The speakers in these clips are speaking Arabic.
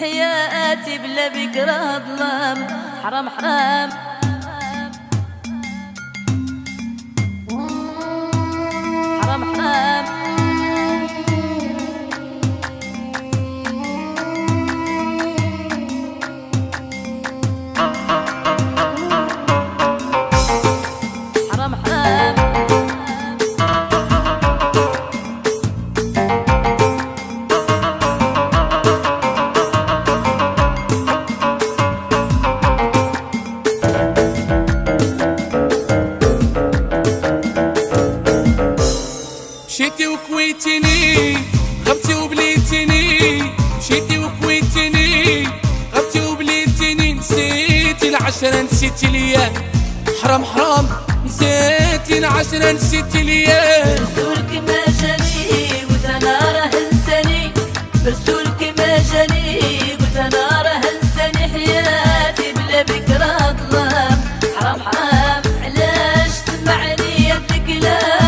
حياتي بلا بكرة ظلام، حرام حرام حرام حرام. حرام حرام مشيتي وكويتيني غبتي وبليتيني، مشيتي وكويتيني غبتي وبليتيني، نسيتي العشرة نسيتي ليا، حرام حرام نسيتي العشرة نسيتي ليا. برسولك ما جاني قلت انا راه انساني، برسولك ما جاني قلت انا راه انساني، حياتي بلا بكرة ظلام، حرام حرام علاش سمعني هاد الكلام.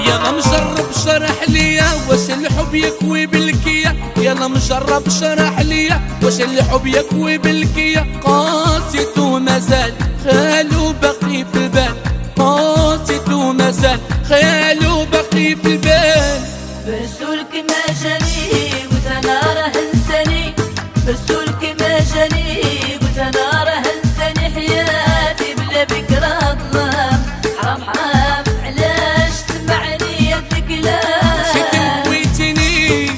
يلا مجرب شرح ليا واش الحب يكوي بالكيا، يلا مجرب شرح ليا واش الحب يكوي بالكيا، قاسيت ومازال خيالو باقي في البال، قاسيت ومازال خيالو باقي في البال. برسولك ما جاني قلت انا راه انساني، برسولك ما جاني قلت انا راه انساني، حياتي بلا بكرة ظلام، حرام حرام علاش سمعني هاد الكلام. مشيتي وكويتيني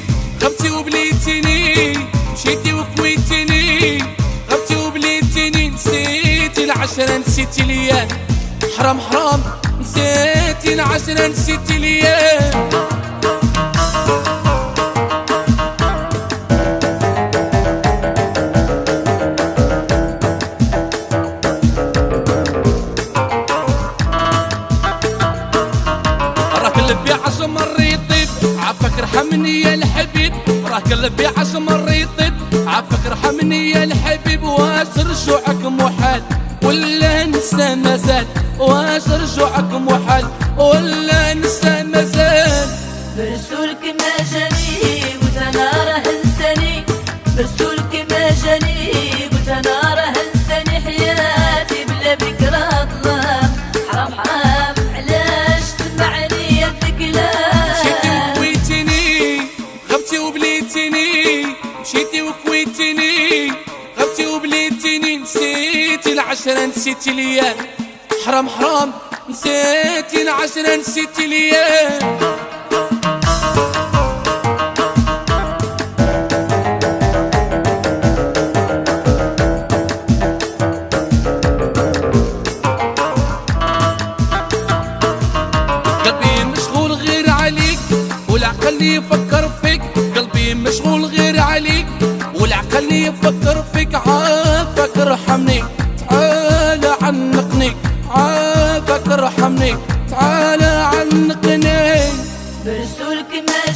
غبتي وبليتيني، مشيتي وكويتيني غبتي وبليتيني، نسيتي العشرة نسيتي ليا، حرام حرام نسيتي العشرة نسيتي ليا. راك قلبي عشر مر يطيب عافاك ارحمني يا الحبيب، راك قلبي عشر مر يطيب عافاك ارحمني يا الحبيب، واش رجوعك محال ولا نسى مازال، واش رجوعك محال ولا نسى مازال. برسولك ما جاني قلت انا راه انساني، برسولك ما جاني قلت انا راه انساني، حياتي بلا بكرة ظلام، حرام حرام علاش سمعني هاد الكلام. مشيتي وكويتيني غبتي وبليتيني، مشيتي وكويتيني غبتي وبليتيني، نسيتي العشرة نسيتي ليا، حرام حرام نسيتي العشرة نسيتي ليا. قلبي مشغول غير عليك والعقل يفكر فيك، قلبي مشغول غير عليك والعقل يفكر فيك، عافاك ارحمني تعال عنقني، عافاك ارحمني تعال عنقني. برسولك ما